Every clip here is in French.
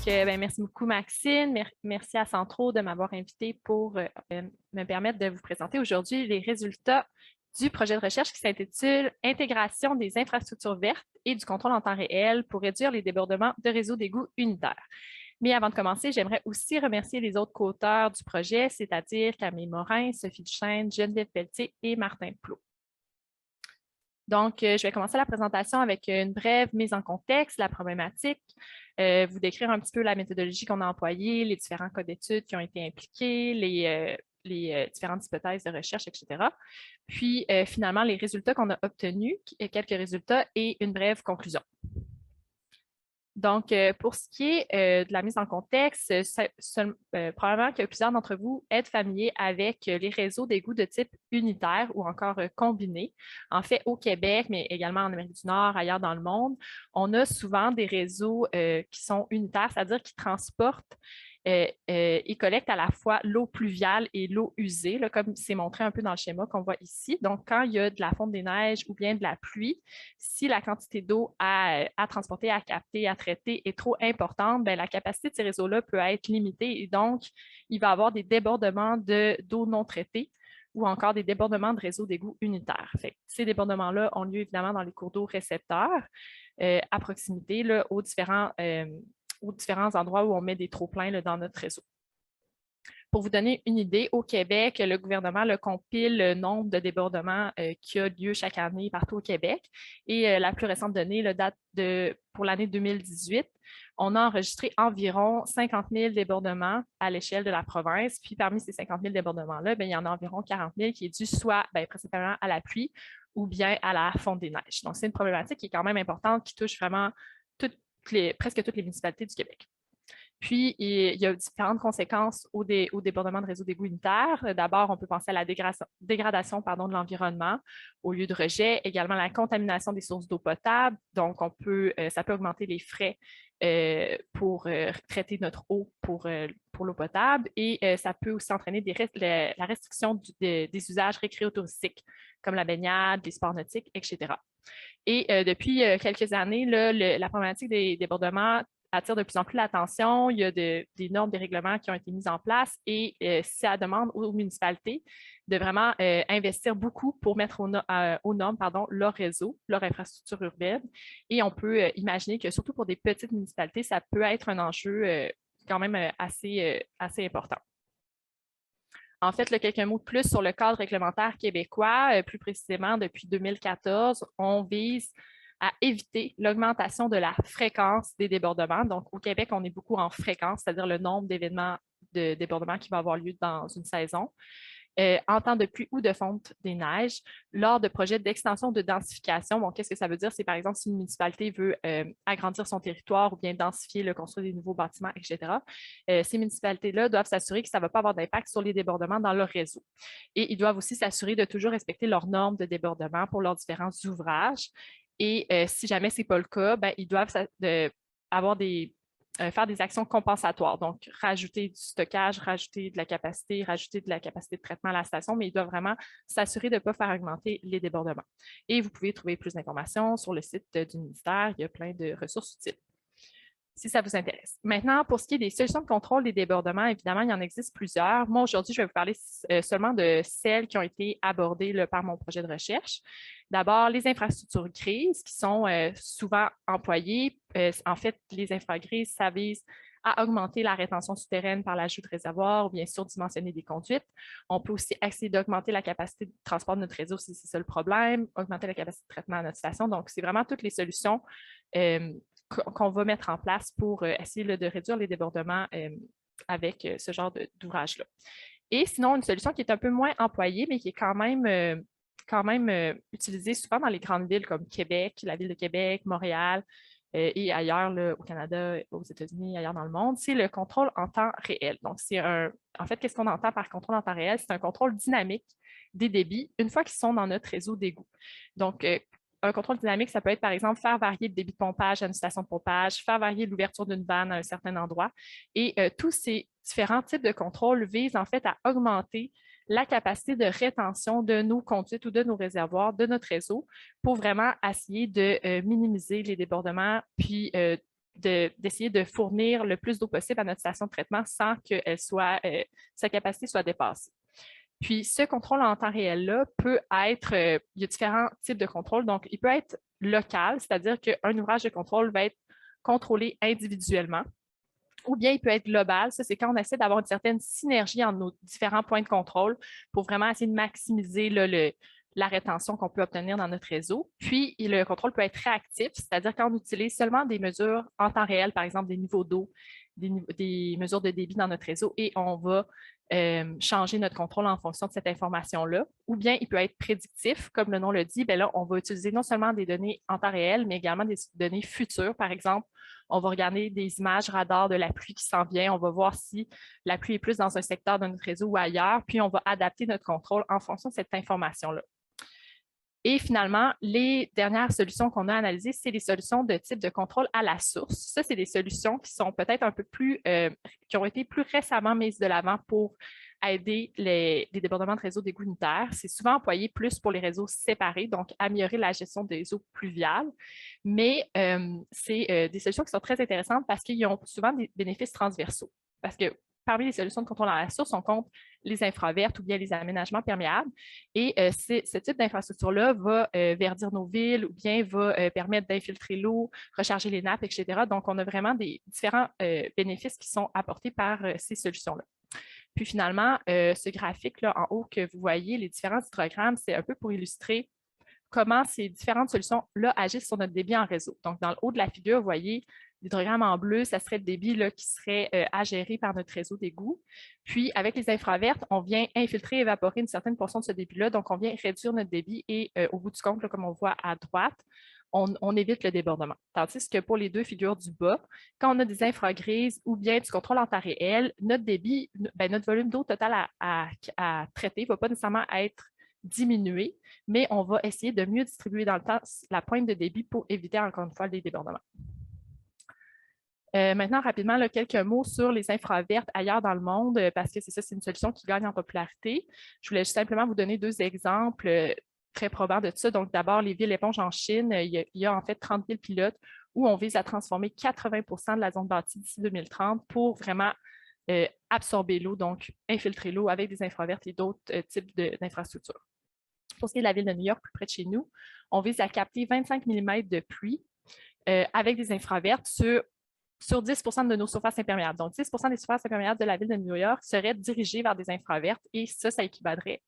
merci beaucoup, Maxine. Merci à Centro de m'avoir invité pour me permettre de vous présenter aujourd'hui les résultats du projet de recherche qui s'intitule Intégration des infrastructures vertes et du contrôle en temps réel pour réduire les débordements de réseaux d'égouts unitaires. Mais avant de commencer, j'aimerais aussi remercier les autres co-auteurs du projet, c'est-à-dire Camille Morin, Sophie Duchesne, Geneviève Pelletier et Martin Plot. Donc, je vais commencer la présentation avec une brève mise en contexte, la problématique, vous décrire un petit peu la méthodologie qu'on a employée, les différents cas d'études qui ont été impliqués, les différentes hypothèses de recherche, etc. Puis, finalement, les résultats qu'on a obtenus, quelques résultats et une brève conclusion. Donc, pour ce qui est de la mise en contexte, probablement que plusieurs d'entre vous êtes familiers avec les réseaux d'égouts de type unitaire ou encore combinés. En fait, au Québec, mais également en Amérique du Nord, ailleurs dans le monde, on a souvent des réseaux qui sont unitaires, c'est-à-dire qui transportent et collectent à la fois l'eau pluviale et l'eau usée, là, comme c'est montré un peu dans le schéma qu'on voit ici. Donc, quand il y a de la fonte des neiges ou bien de la pluie, si la quantité d'eau à transporter, à capter, à traiter est trop importante, bien, la capacité de ces réseaux-là peut être limitée et donc, il va y avoir des débordements d'eau non traitée ou encore des débordements de réseaux d'égouts unitaires. Fait, ces débordements-là ont lieu évidemment dans les cours d'eau récepteurs à proximité là, aux différents endroits où on met des trop-pleins dans notre réseau. Pour vous donner une idée, au Québec, le gouvernement compile le nombre de débordements qui a lieu chaque année partout au Québec. Et la plus récente donnée date pour l'année 2018. On a enregistré environ 50 000 débordements à l'échelle de la province. Puis parmi ces 50 000 débordements-là, il y en a environ 40 000 qui est dû soit principalement à la pluie ou bien à la fonte des neiges. Donc, c'est une problématique qui est quand même importante, qui touche vraiment presque toutes les municipalités du Québec. Puis, il y a différentes conséquences au débordement de réseaux d'égouts unitaires. D'abord, on peut penser à la dégradation de l'environnement au lieu de rejet, également la contamination des sources d'eau potable. Donc, ça peut augmenter les frais pour traiter notre eau pour l'eau potable et ça peut aussi entraîner la restriction des usages récréotouristiques comme la baignade, les sports nautiques, etc. Et depuis quelques années, la problématique des débordements attire de plus en plus l'attention. Il y a des normes, des règlements qui ont été mis en place et ça demande aux municipalités de vraiment investir beaucoup pour mettre aux normes leur réseau, leur infrastructure urbaine. Et on peut imaginer que surtout pour des petites municipalités, ça peut être un enjeu quand même assez important. En fait, quelques mots de plus sur le cadre réglementaire québécois. Plus précisément, depuis 2014, on vise à éviter l'augmentation de la fréquence des débordements. Donc, au Québec, on est beaucoup en fréquence, c'est-à-dire le nombre d'événements de débordements qui va avoir lieu dans une saison. En temps de pluie ou de fonte des neiges, lors de projets d'extension de densification. Bon, qu'est-ce que ça veut dire? C'est par exemple si une municipalité veut agrandir son territoire ou bien densifier, construire des nouveaux bâtiments, etc. Ces municipalités-là doivent s'assurer que ça ne va pas avoir d'impact sur les débordements dans leur réseau. Et ils doivent aussi s'assurer de toujours respecter leurs normes de débordement pour leurs différents ouvrages. Et si jamais ce n'est pas le cas, ils doivent faire des actions compensatoires, donc rajouter du stockage, rajouter de la capacité de traitement à la station, mais ils doivent vraiment s'assurer de ne pas faire augmenter les débordements. Et vous pouvez trouver plus d'informations sur le site du ministère, il y a plein de ressources utiles si ça vous intéresse. Maintenant, pour ce qui est des solutions de contrôle des débordements, évidemment, il y en existe plusieurs. Moi, aujourd'hui, je vais vous parler seulement de celles qui ont été abordées par mon projet de recherche. D'abord, les infrastructures grises qui sont souvent employées. En fait, les infragrises, ça vise à augmenter la rétention souterraine par l'ajout de réservoirs ou bien surdimensionner des conduites. On peut aussi essayer d'augmenter la capacité de transport de notre réseau si c'est ça le problème, augmenter la capacité de traitement à notre station. Donc, c'est vraiment toutes les solutions qu'on va mettre en place pour essayer de réduire les débordements avec ce genre d'ouvrage-là. Et sinon, une solution qui est un peu moins employée, mais qui est quand même utilisée souvent dans les grandes villes comme Québec, la ville de Québec, Montréal et ailleurs au Canada, aux États-Unis, ailleurs dans le monde, c'est le contrôle en temps réel. Donc, en fait, qu'est-ce qu'on entend par contrôle en temps réel? C'est un contrôle dynamique des débits une fois qu'ils sont dans notre réseau d'égout. Donc, un contrôle dynamique, ça peut être, par exemple, faire varier le débit de pompage à une station de pompage, faire varier l'ouverture d'une vanne à un certain endroit. Et tous ces différents types de contrôles visent en fait à augmenter la capacité de rétention de nos conduites ou de nos réservoirs, de notre réseau, pour vraiment essayer de minimiser les débordements, puis d'essayer de fournir le plus d'eau possible à notre station de traitement sans que sa capacité soit dépassée. Puis, ce contrôle en temps réel-là peut être, il y a différents types de contrôle, donc il peut être local, c'est-à-dire qu'un ouvrage de contrôle va être contrôlé individuellement, ou bien il peut être global. Ça, c'est quand on essaie d'avoir une certaine synergie entre nos différents points de contrôle pour vraiment essayer de maximiser la rétention qu'on peut obtenir dans notre réseau. Puis, le contrôle peut être réactif, c'est-à-dire quand on utilise seulement des mesures en temps réel, par exemple des niveaux d'eau, des mesures de débit dans notre réseau, et on va changer notre contrôle en fonction de cette information-là. Ou bien il peut être prédictif, comme le nom le dit, bien là, on va utiliser non seulement des données en temps réel, mais également des données futures. Par exemple, on va regarder des images radar de la pluie qui s'en vient. On va voir si la pluie est plus dans un secteur de notre réseau ou ailleurs, puis on va adapter notre contrôle en fonction de cette information-là. Et finalement, les dernières solutions qu'on a analysées, c'est les solutions de type de contrôle à la source. Ça, c'est des solutions qui sont peut-être un peu plus, qui ont été plus récemment mises de l'avant pour aider les débordements de réseaux d'égouts unitaires. C'est souvent employé plus pour les réseaux séparés, donc améliorer la gestion des eaux pluviales. Mais c'est des solutions qui sont très intéressantes parce qu'ils ont souvent des bénéfices transversaux. Parce que parmi les solutions de contrôle à la source, on compte les infravertes ou bien les aménagements perméables. Et ce type d'infrastructure-là va verdir nos villes ou bien va permettre d'infiltrer l'eau, recharger les nappes, etc. Donc, on a vraiment des différents bénéfices qui sont apportés par ces solutions-là. Puis finalement, ce graphique-là en haut que vous voyez, les différents hydrogrammes, c'est un peu pour illustrer comment ces différentes solutions-là agissent sur notre débit en réseau. Donc, dans le haut de la figure, vous voyez l'hydrogramme en bleu, ça serait le débit là, qui serait à gérer par notre réseau d'égouts. Puis, avec les infravertes, on vient infiltrer et évaporer une certaine portion de ce débit-là. Donc, on vient réduire notre débit et au bout du compte, là, comme on voit à droite, on évite le débordement. Tandis que pour les deux figures du bas, quand on a des infragrises ou bien du contrôle en temps réel, notre débit, notre volume d'eau total à traiter ne va pas nécessairement être diminué, mais on va essayer de mieux distribuer dans le temps la pointe de débit pour éviter encore une fois les débordements. Maintenant, rapidement, là, quelques mots sur les infravertes ailleurs dans le monde, parce que c'est ça, c'est une solution qui gagne en popularité. Je voulais juste simplement vous donner deux exemples très probants de ça. Donc, d'abord, les villes éponges en Chine, il y a en fait 30 000 pilotes où on vise à transformer 80% de la zone bâtie d'ici 2030 pour vraiment absorber l'eau, donc infiltrer l'eau avec des infravertes et d'autres types d'infrastructures. Pour ce qui est de la ville de New York, plus près de chez nous, on vise à capter 25 mm de pluie avec des infravertes sur 10 de nos surfaces imperméables. Donc, 10 des surfaces imperméables de la ville de New York seraient dirigées vers des infravertes et ça équivaudrait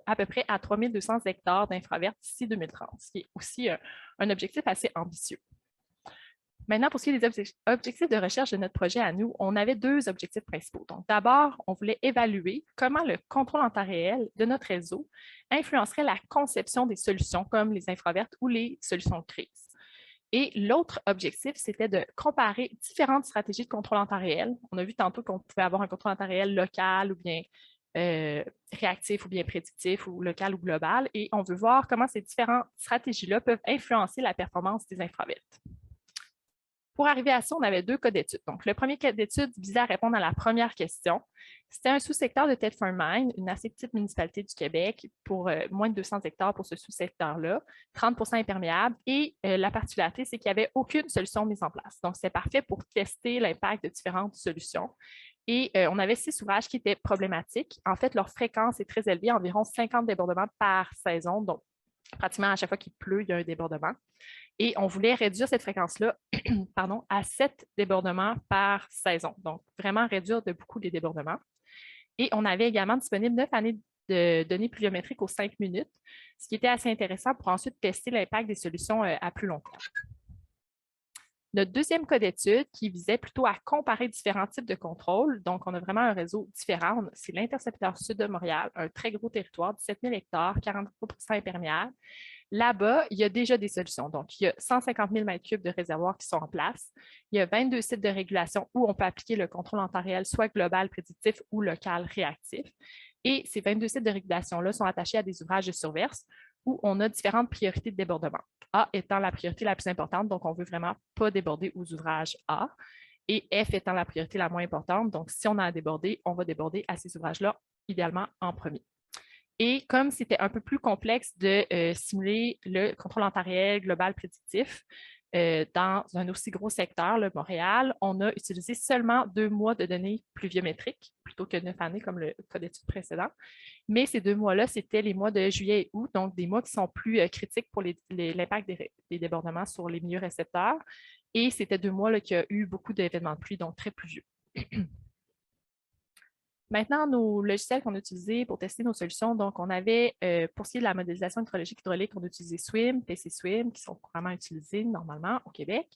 à peu près à 3200 hectares d'infravertes d'ici 2030, ce qui est aussi un objectif assez ambitieux. Maintenant, pour ce qui est des objectifs de recherche de notre projet à nous, on avait deux objectifs principaux. Donc, d'abord, on voulait évaluer comment le contrôle en temps réel de notre réseau influencerait la conception des solutions comme les infravertes ou les solutions de crise. Et l'autre objectif, c'était de comparer différentes stratégies de contrôle en temps réel. On a vu tantôt qu'on pouvait avoir un contrôle en temps réel local ou bien réactif ou bien prédictif ou local ou global. Et on veut voir comment ces différentes stratégies-là peuvent influencer la performance des infravertes. Pour arriver à ça, on avait deux cas d'études. Donc, le premier cas d'étude visait à répondre à la première question. C'était un sous-secteur de Thetford Mines, une assez petite municipalité du Québec, pour moins de 200 hectares pour ce sous-secteur-là, 30 imperméable. Et la particularité, c'est qu'il n'y avait aucune solution mise en place. Donc, c'est parfait pour tester l'impact de différentes solutions. Et on avait 6 ouvrages qui étaient problématiques. En fait, leur fréquence est très élevée, environ 50 débordements par saison. Donc, pratiquement à chaque fois qu'il pleut, il y a un débordement. Et on voulait réduire cette fréquence-là à 7 débordements par saison. Donc, vraiment réduire de beaucoup les débordements. Et on avait également disponible 9 années de données pluviométriques aux 5 minutes, ce qui était assez intéressant pour ensuite tester l'impact des solutions à plus long terme. Notre deuxième cas d'étude qui visait plutôt à comparer différents types de contrôles. Donc, on a vraiment un réseau différent. C'est l'intercepteur sud de Montréal, un très gros territoire, 17 000 hectares, 43% imperméable. Là-bas, il y a déjà des solutions. Donc, il y a 150 000 m3 de réservoirs qui sont en place. Il y a 22 sites de régulation où on peut appliquer le contrôle en temps réel, soit global, prédictif ou local, réactif. Et ces 22 sites de régulation-là sont attachés à des ouvrages de surverse où on a différentes priorités de débordement. A étant la priorité la plus importante, donc on ne veut vraiment pas déborder aux ouvrages A. Et F étant la priorité la moins importante, donc si on a à déborder, on va déborder à ces ouvrages-là, idéalement en premier. Et comme c'était un peu plus complexe de simuler le contrôle en temps réel global prédictif, dans un aussi gros secteur, le Montréal, on a utilisé seulement 2 mois de données pluviométriques plutôt que 9 années comme le cas d'étude précédent. Mais ces 2 mois-là, c'était les mois de juillet et août, donc des mois qui sont plus critiques pour l'impact des débordements sur les milieux récepteurs. Et c'était 2 mois qu'il y a eu beaucoup d'événements de pluie, donc très pluvieux. Maintenant, nos logiciels qu'on a utilisés pour tester nos solutions, donc on avait, pour ce qui est de la modélisation hydrologique hydraulique, on a utilisé SWIM, PC SWIM, qui sont couramment utilisés normalement au Québec.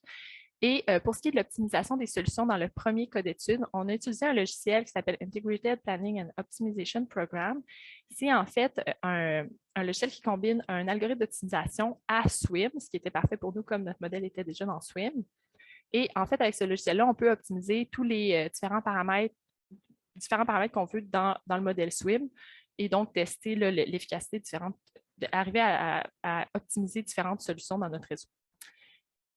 Et pour ce qui est de l'optimisation des solutions dans le premier cas d'étude, on a utilisé un logiciel qui s'appelle Integrated Planning and Optimization Program. C'est en fait un logiciel qui combine un algorithme d'optimisation à SWIM, ce qui était parfait pour nous comme notre modèle était déjà dans SWIM. Et en fait, avec ce logiciel-là, on peut optimiser tous les différents paramètres qu'on veut dans le modèle SWIM et donc tester l'efficacité différente, arriver à optimiser différentes solutions dans notre réseau.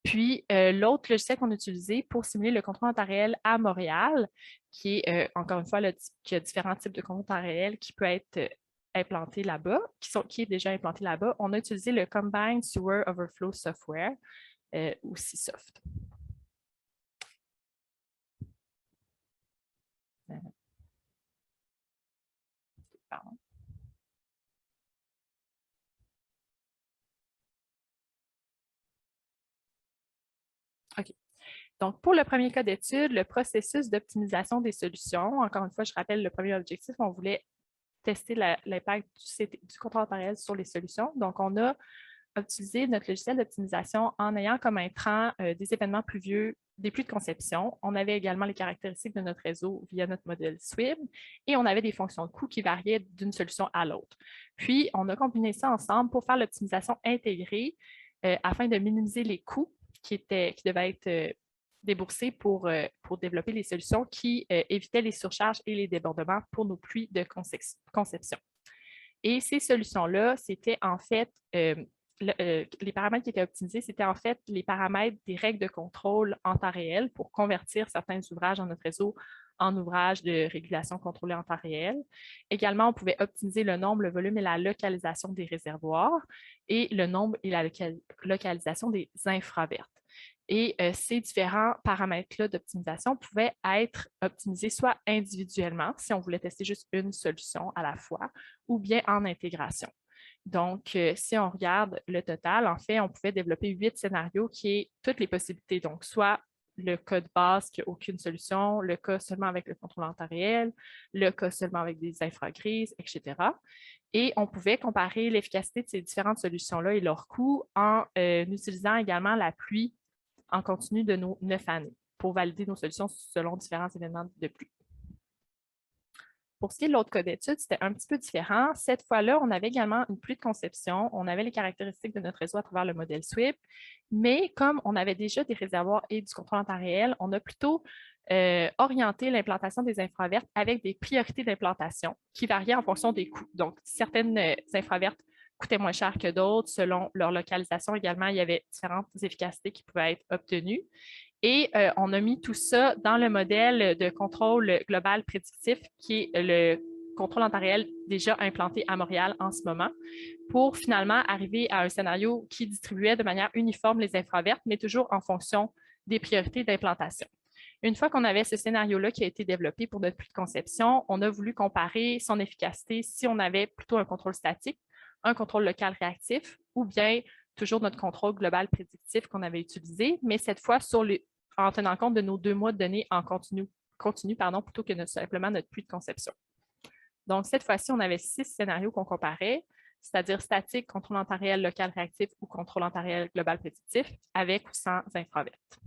Puis, l'autre logiciel qu'on a utilisé pour simuler le contrôle en temps réel à Montréal, qui est, encore une fois, qui a différents types de contrôle en temps réel qui peut être implanté là-bas, qui est déjà implanté là-bas, on a utilisé le Combined Sewer Overflow Software, ou CSOFT. Pardon. OK. Donc, pour le premier cas d'étude, le processus d'optimisation des solutions, encore une fois, je rappelle le premier objectif, on voulait tester l'impact du contrôle en temps réel sur les solutions. Donc, on a utilisé notre logiciel d'optimisation en ayant comme intrant des événements pluvieux, des pluies de conception. On avait également les caractéristiques de notre réseau via notre modèle SWIM et on avait des fonctions de coût qui variaient d'une solution à l'autre. Puis, on a combiné ça ensemble pour faire l'optimisation intégrée afin de minimiser les coûts qui devaient être déboursés pour développer les solutions qui évitaient les surcharges et les débordements pour nos pluies de conception. Et ces solutions-là, c'était en fait, les paramètres qui étaient optimisés, c'était en fait les paramètres des règles de contrôle en temps réel pour convertir certains ouvrages dans notre réseau en ouvrages de régulation contrôlée en temps réel. Également, on pouvait optimiser le nombre, le volume et la localisation des réservoirs et le nombre et la localisation des infravertes. Et ces différents paramètres-là d'optimisation pouvaient être optimisés soit individuellement, si on voulait tester juste une solution à la fois, ou bien en intégration. Donc, si on regarde le total, en fait, on pouvait développer 8 scénarios qui est toutes les possibilités. Donc, soit le cas de base qui n'a aucune solution, le cas seulement avec le contrôle en temps réel, le cas seulement avec des infragrises, etc. Et on pouvait comparer l'efficacité de ces différentes solutions-là et leur coût en utilisant également la pluie en continu de nos 9 années pour valider nos solutions selon différents événements de pluie. Pour ce qui est de l'autre cas d'étude, c'était un petit peu différent. Cette fois-là, on avait également une pluie de conception. On avait les caractéristiques de notre réseau à travers le modèle SWIP, mais comme on avait déjà des réservoirs et du contrôle en temps réel, on a plutôt orienté l'implantation des infravertes avec des priorités d'implantation qui variaient en fonction des coûts. Donc, certaines infravertes coûtaient moins cher que d'autres selon leur localisation. Également, il y avait différentes efficacités qui pouvaient être obtenues. Et on a mis tout ça dans le modèle de contrôle global prédictif, qui est le contrôle en temps réel déjà implanté à Montréal en ce moment, pour finalement arriver à un scénario qui distribuait de manière uniforme les infravertes, mais toujours en fonction des priorités d'implantation. Une fois qu'on avait ce scénario-là qui a été développé pour notre pluie de conception, on a voulu comparer son efficacité si on avait plutôt un contrôle statique, un contrôle local réactif, ou bien toujours notre contrôle global prédictif qu'on avait utilisé, mais cette fois en tenant compte de nos 2 mois de données en continu plutôt que simplement notre pluie de conception. Donc, cette fois-ci, on avait 6 scénarios qu'on comparait, c'est-à-dire statique, contrôle en temps réel local réactif ou contrôle en temps réel global prédictif, avec ou sans infravertes.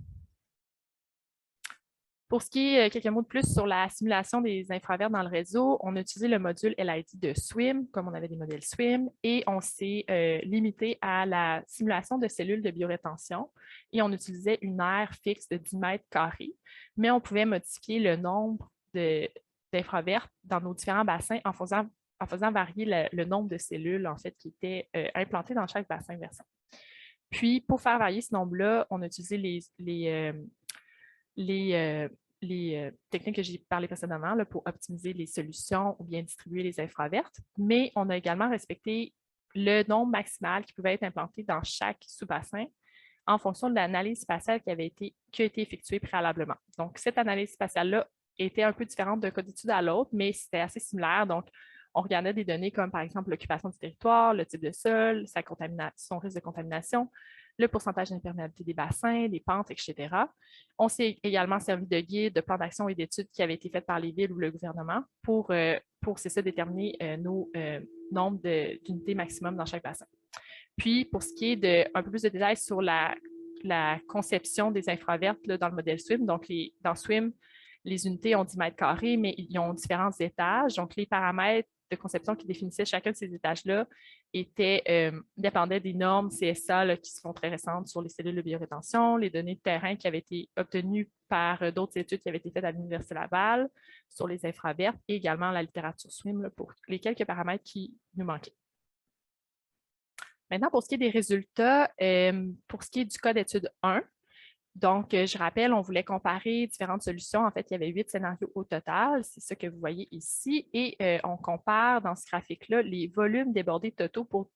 Pour ce qui est quelques mots de plus sur la simulation des infravertes dans le réseau, on a utilisé le module LID de SWIM, comme on avait des modèles SWIM, et on s'est limité à la simulation de cellules de biorétention. Et on utilisait une aire fixe de 10 mètres carrés, mais on pouvait modifier le nombre d'infravertes dans nos différents bassins en faisant varier le nombre de cellules en fait, qui étaient implantées dans chaque bassin versant. Puis, pour faire varier ce nombre-là, on a utilisé les techniques que j'ai parlé précédemment là, pour optimiser les solutions ou bien distribuer les infravertes, mais on a également respecté le nombre maximal qui pouvait être implanté dans chaque sous-bassin en fonction de l'analyse spatiale qui a été effectuée préalablement. Donc, cette analyse spatiale-là était un peu différente d'un cas d'étude à l'autre, mais c'était assez similaire. Donc, on regardait des données comme, par exemple, l'occupation du territoire, le type de sol, son risque de contamination, le pourcentage d'imperméabilité des bassins, des pentes, etc. On s'est également servi de guides, de plans d'action et d'études qui avaient été faits par les villes ou le gouvernement pour c'est ça, déterminer nos nombres d'unités maximum dans chaque bassin. Puis, pour ce qui est un peu plus de détails sur la conception des infravertes là, dans le modèle SWIM, donc dans SWIM, les unités ont 10 mètres carrés, mais ils ont différents étages. Donc, les paramètres de conception qui définissaient chacun de ces étages-là dépendaient des normes CSA là, qui sont très récentes sur les cellules de biorétention, les données de terrain qui avaient été obtenues par d'autres études qui avaient été faites à l'Université Laval sur les infravertes et également la littérature SWIM là, pour les quelques paramètres qui nous manquaient. Maintenant, pour ce qui est des résultats, pour ce qui est du cas d'étude 1, donc, je rappelle, on voulait comparer différentes solutions. En fait, il y avait 8 scénarios au total. C'est ce que vous voyez ici. Et on compare dans ce graphique-là les volumes débordés totaux pour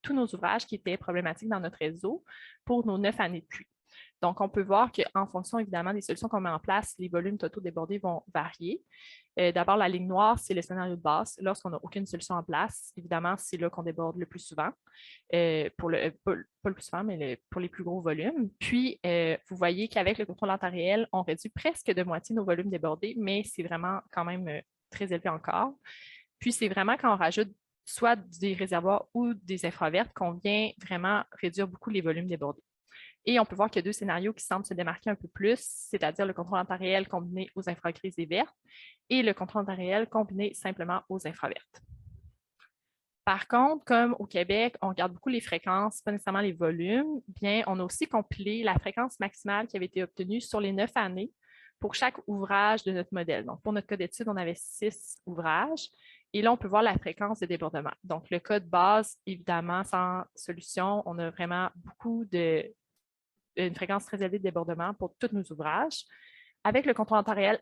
tous nos ouvrages qui étaient problématiques dans notre réseau pour nos 9 années de pluie. Donc, on peut voir qu'en fonction, évidemment, des solutions qu'on met en place, les volumes totaux débordés vont varier. D'abord, la ligne noire, c'est le scénario de base. Lorsqu'on n'a aucune solution en place, évidemment, c'est là qu'on déborde le plus souvent, pas le plus souvent, mais pour les plus gros volumes. Puis, vous voyez qu'avec le contrôle en temps réel, on réduit presque de moitié nos volumes débordés, mais c'est vraiment quand même très élevé encore. Puis, c'est vraiment quand on rajoute soit des réservoirs ou des infravertes qu'on vient vraiment réduire beaucoup les volumes débordés. Et on peut voir qu'il y a deux scénarios qui semblent se démarquer un peu plus, c'est-à-dire le contrôle en temps réel combiné aux infragrises et vertes et le contrôle en temps réel combiné simplement aux infravertes. Par contre, comme au Québec, on regarde beaucoup les fréquences, pas nécessairement les volumes, bien, on a aussi compilé la fréquence maximale qui avait été obtenue sur les 9 années pour chaque ouvrage de notre modèle. Donc, pour notre cas d'étude, on avait 6 ouvrages. Et là, on peut voir la fréquence de débordement. Donc, le cas de base, évidemment, sans solution, on a vraiment une fréquence très élevée de débordement pour tous nos ouvrages. Avec le contrôle en temps réel,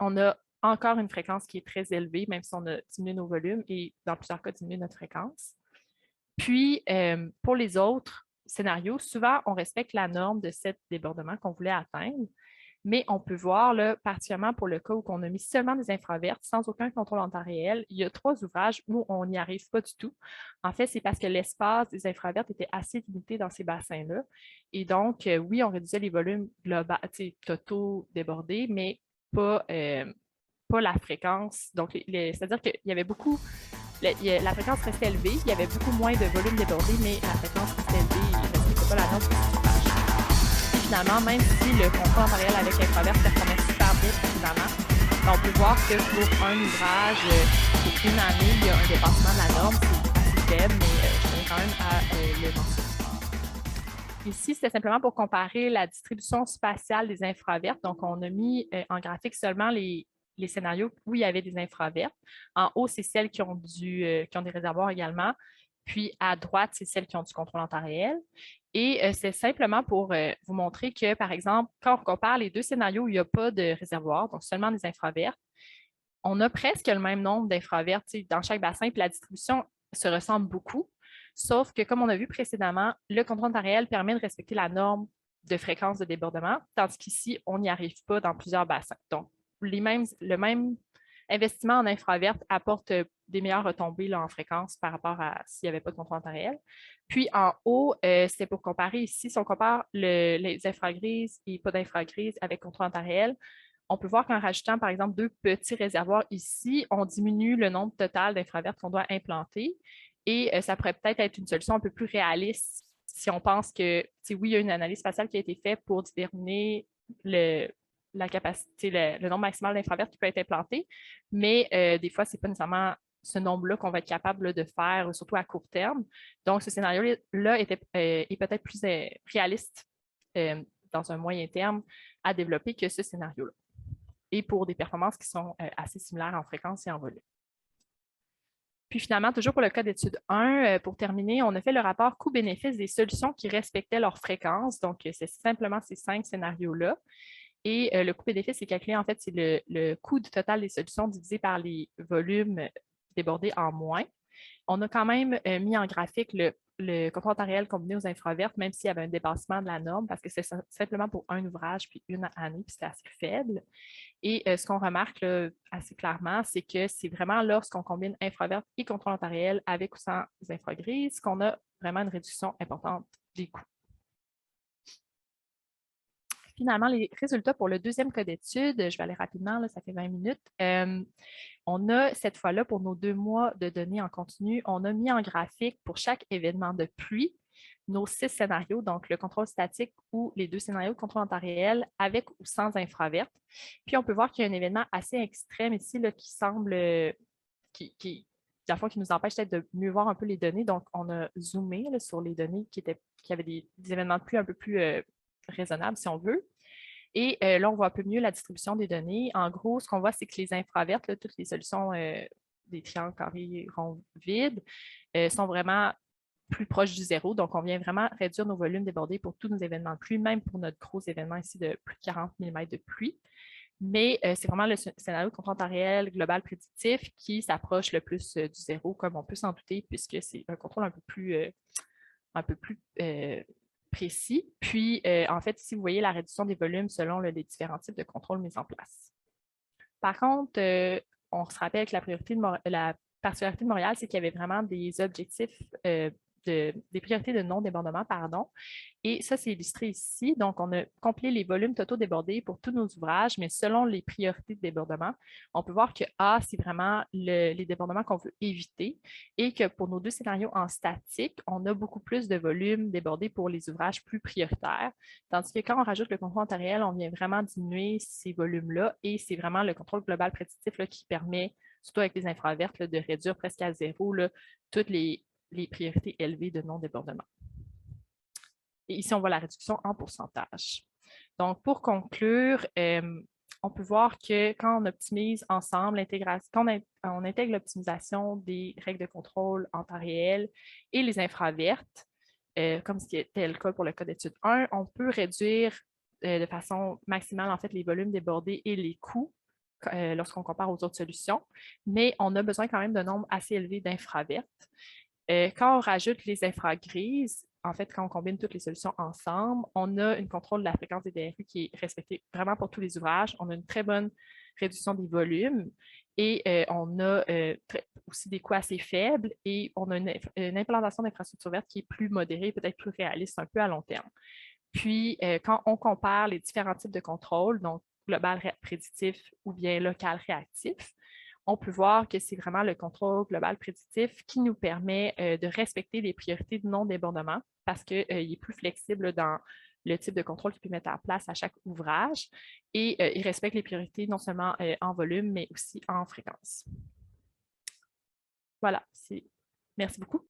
on a encore une fréquence qui est très élevée, même si on a diminué nos volumes et dans plusieurs cas, diminué notre fréquence. Puis, pour les autres scénarios, souvent, on respecte la norme de cet débordement qu'on voulait atteindre, mais on peut voir, là, particulièrement pour le cas où on a mis seulement des infravertes sans aucun contrôle en temps réel, il y a 3 ouvrages où on n'y arrive pas du tout. En fait, c'est parce que l'espace des infravertes était assez limité dans ces bassins-là. Et donc, oui, on réduisait les volumes globaux, totaux débordés, mais pas la fréquence. Donc, c'est-à-dire qu'il y avait beaucoup, la fréquence restait élevée, il y avait beaucoup moins de volume débordé, mais la fréquence restait élevée et ne respectait pas la norme pour ce ouvrage. Et finalement, même si le contrôle en temps réel avec l'infravert performait super bien précédemment, on peut voir que pour un ouvrage, pour une année, il y a un dépassement de la norme, c'est assez faible, mais je tenais quand même à le mentionner. Ici, c'était simplement pour comparer la distribution spatiale des infravertes. Donc, on a mis en graphique seulement les scénarios où il y avait des infravertes. En haut, c'est celles qui ont des réservoirs également. Puis, à droite, c'est celles qui ont du contrôle en temps réel. Et c'est simplement pour vous montrer que, par exemple, quand on compare les deux scénarios où il n'y a pas de réservoir, donc seulement des infravertes, on a presque le même nombre d'infravertes dans chaque bassin, puis la distribution se ressemble beaucoup. Sauf que, comme on a vu précédemment, le contrôle en temps réel permet de respecter la norme de fréquence de débordement, tandis qu'ici, on n'y arrive pas dans plusieurs bassins. Donc, le même investissement en infraverte apporte des meilleures retombées là, en fréquence par rapport à s'il n'y avait pas de contrôle en temps réel. Puis en haut, c'est pour comparer ici, si on compare les infragrises et pas d'infragrises avec contrôle en temps réel, on peut voir qu'en rajoutant, par exemple, 2 petits réservoirs ici, on diminue le nombre total d'infravertes qu'on doit implanter. Et ça pourrait peut-être être une solution un peu plus réaliste si on pense que, oui, il y a une analyse spatiale qui a été faite pour déterminer la capacité, le nombre maximal d'infravertes qui peut être implanté, mais des fois, ce n'est pas nécessairement ce nombre-là qu'on va être capable là, de faire, surtout à court terme. Donc, ce scénario-là est peut-être plus réaliste dans un moyen terme à développer que ce scénario-là. Et pour des performances qui sont assez similaires en fréquence et en volume. Puis finalement, toujours pour le cas d'étude 1, pour terminer, on a fait le rapport coût-bénéfice des solutions qui respectaient leur fréquence. Donc, c'est simplement ces 5 scénarios-là. Et le coût-bénéfice est calculé, en fait, c'est le coût du total des solutions divisé par les volumes débordés en moins. On a quand même mis en graphique le contrôle en temps réel combiné aux infravertes, même s'il y avait un dépassement de la norme, parce que c'est simplement pour un ouvrage puis une année, puis c'est assez faible. Et ce qu'on remarque là, assez clairement, c'est que c'est vraiment lorsqu'on combine infraverte et contrôle en temps réel avec ou sans infragrises qu'on a vraiment une réduction importante des coûts. Finalement, les résultats pour le deuxième cas d'étude, je vais aller rapidement, là, ça fait 20 minutes. On a cette fois-là, pour nos 2 mois de données en continu, on a mis en graphique pour chaque événement de pluie nos 6 scénarios, donc le contrôle statique ou les 2 scénarios de contrôle en temps réel avec ou sans infraverte. Puis on peut voir qu'il y a un événement assez extrême ici là, qui semble, qui nous empêche peut-être de mieux voir un peu les données. Donc, on a zoomé là, sur les données qui avaient des événements de pluie un peu plus raisonnables, si on veut. Et là, on voit un peu mieux la distribution des données. En gros, ce qu'on voit, c'est que les infravertes, là, toutes les solutions des triangles carrés ronds vides, sont vraiment plus proches du zéro. Donc, on vient vraiment réduire nos volumes débordés pour tous nos événements de pluie, même pour notre gros événement ici de plus de 40 mm de pluie. Mais c'est vraiment le scénario de contrôle en temps réel global prédictif qui s'approche le plus du zéro, comme on peut s'en douter, puisque c'est un contrôle un peu plus précis. Puis, en fait, ici, vous voyez la réduction des volumes selon les différents types de contrôles mis en place. Par contre, on se rappelle que la particularité de Montréal, c'est qu'il y avait vraiment des objectifs, des priorités de non-débordement, pardon. Et ça, c'est illustré ici. Donc, on a compilé les volumes totaux débordés pour tous nos ouvrages, mais selon les priorités de débordement. On peut voir que A, c'est vraiment les débordements qu'on veut éviter et que pour nos 2 scénarios en statique, on a beaucoup plus de volumes débordés pour les ouvrages plus prioritaires. Tandis que quand on rajoute le contrôle en temps réel, on vient vraiment diminuer ces volumes-là et c'est vraiment le contrôle global prédictif là, qui permet, surtout avec les infravertes, là, de réduire presque à zéro là, toutes les priorités élevées de non-débordement. Et ici, on voit la réduction en pourcentage. Donc, pour conclure, on peut voir que quand on optimise ensemble l'intégration, quand on intègre l'optimisation des règles de contrôle en temps réel et les infravertes, comme ce qui était le cas pour le cas d'étude 1, on peut réduire de façon maximale en fait les volumes débordés et les coûts lorsqu'on compare aux autres solutions, mais on a besoin quand même d'un nombre assez élevé d'infravertes. Quand on rajoute les infragrises, en fait, quand on combine toutes les solutions ensemble, on a une contrôle de la fréquence des DRU qui est respectée vraiment pour tous les ouvrages. On a une très bonne réduction des volumes et on a aussi des coûts assez faibles et on a une implantation d'infrastructures vertes qui est plus modérée, peut-être plus réaliste un peu à long terme. Puis, quand on compare les différents types de contrôle, donc global prédictif ou bien local réactif, on peut voir que c'est vraiment le contrôle global prédictif qui nous permet de respecter les priorités de non-débordement parce qu'il est plus flexible dans le type de contrôle qu'il peut mettre en place à chaque ouvrage et il respecte les priorités non seulement en volume, mais aussi en fréquence. Voilà, merci beaucoup.